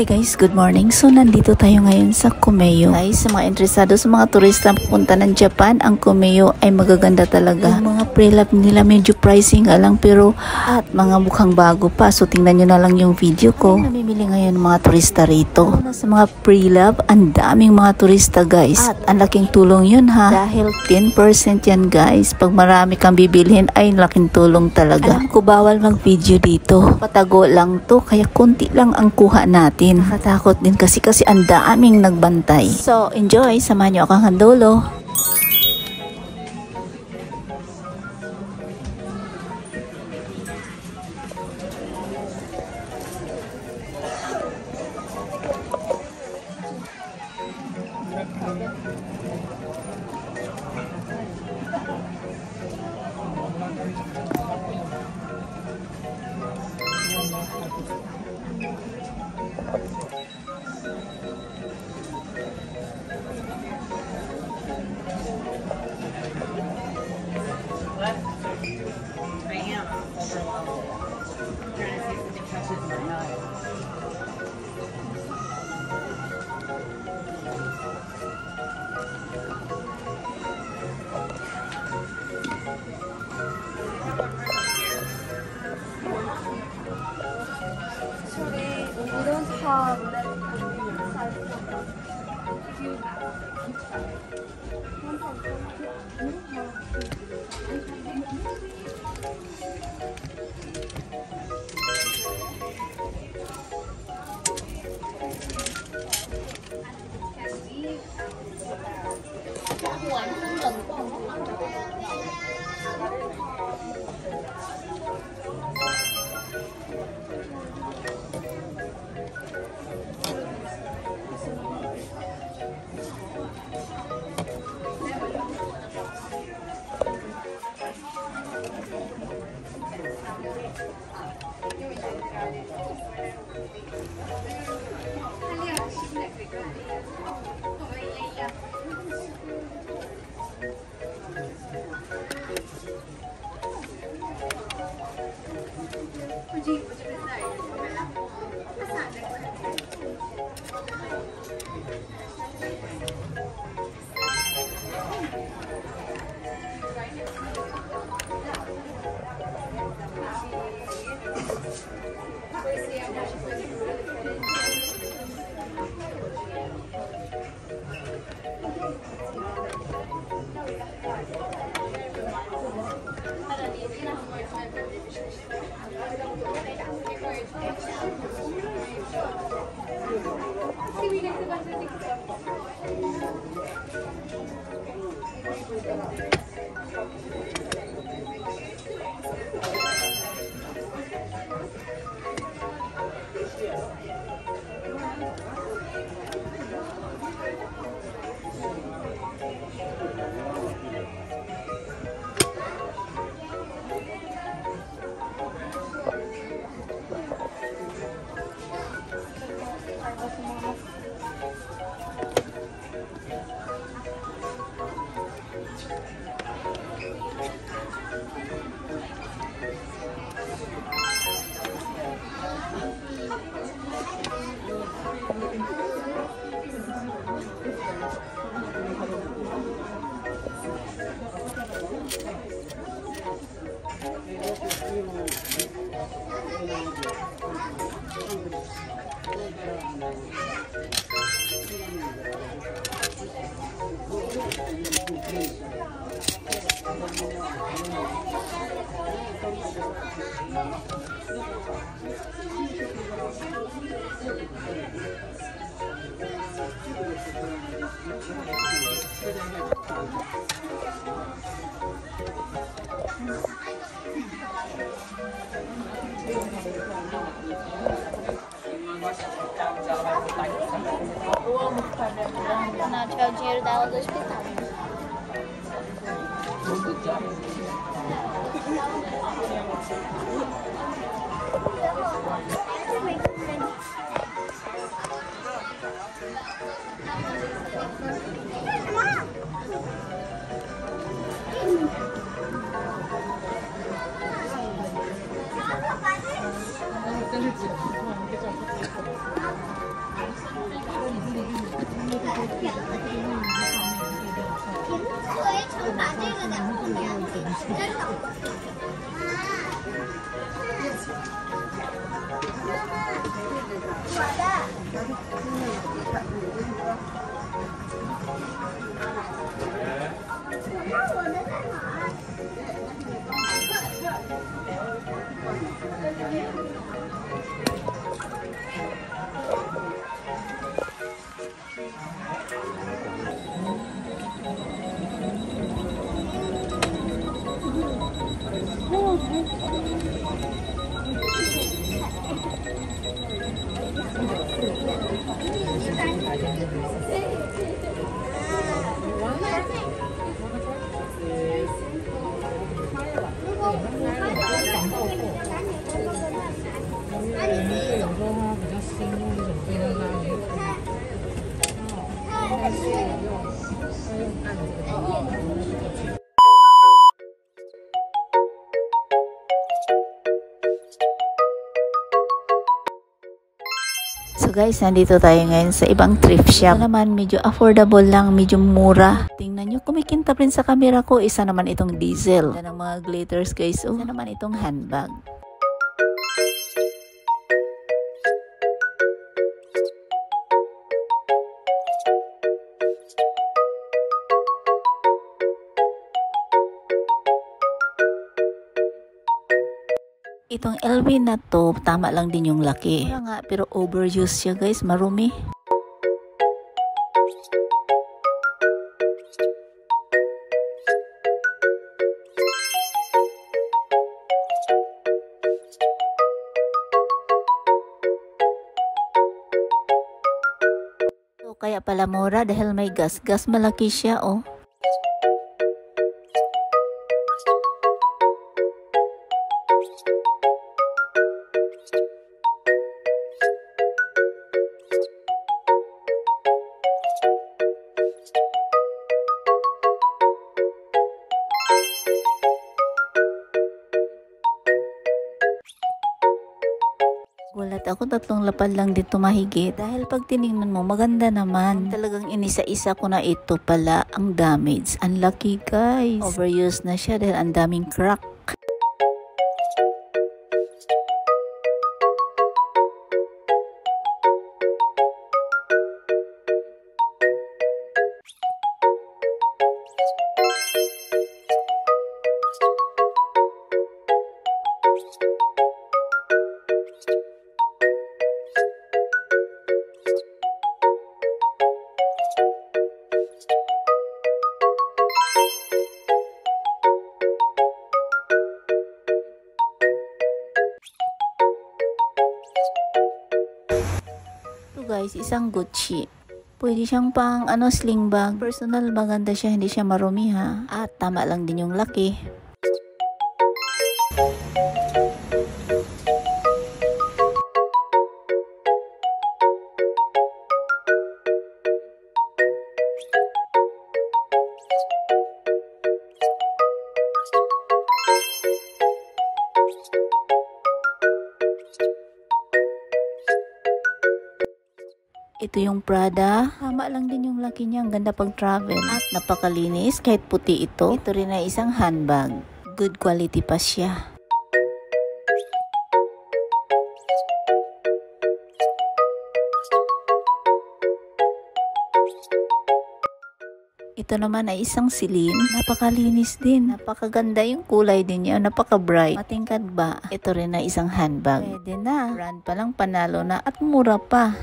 Hi guys, good morning. So nandito tayo ngayon sa Kumeyo. Guys, sa mga interesado sa mga turista pupunta ng Japan, ang Kumeyo ay magaganda talaga. Yung mga pre-love nila medyo pricing lang pero at mga mukhang bago pa. So tingnan nyo na lang yung video ko. Namimili ngayon mga turista rito. Sa mga pre-love, ang daming mga turista guys. At ang laking tulong yun ha. Dahil 10% yan guys. Pag marami kang bibilhin ay laking tulong talaga. Alam ko bawal mag-video dito. Patago lang to kaya konti lang ang kuha natin. Nakatakot din kasi ang daming nagbantay. So, enjoy! Samahan nyo ako hanggang dulo. Não tiver o dinheiro dela do hospital. So guys, nandito tayo ngayon sa ibang thrift shop. Ito naman, medyo affordable lang, medyo mura. Tingnan nyo, kumikintab rin sa camera ko. Isa naman itong diesel. Ito ng mga glitters guys. Isa naman itong handbag. Itong LV na to, tama lang din yung laki. Kaya nga, pero overused siya guys, marumi. So, kaya pala mura dahil may gas. Gas malaki siya oh. Gulat ako, 3 lapad lang dito mahigit. Dahil pag tinignan mo, maganda naman. Talagang inisa-isa ko na ito pala ang damage. Unlucky guys. Overused na siya dahil ang daming crack. Guys, isang Gucci. Pwede siyang pang sling bag. Personal, maganda siya, hindi siya marumi ha. At tama lang din yung laki. Ito yung Prada. Tama lang din yung laki niya. Ang ganda pag travel. At napakalinis. Kahit puti ito. Ito rin ay isang handbag. Good quality pa siya. Ito naman ay isang Celine. Napakalinis din. Napakaganda yung kulay din niya. Napaka-bright. Matingkad ba? Ito rin ay isang handbag. Pwede na. Brand pa lang, panalo na at mura pa.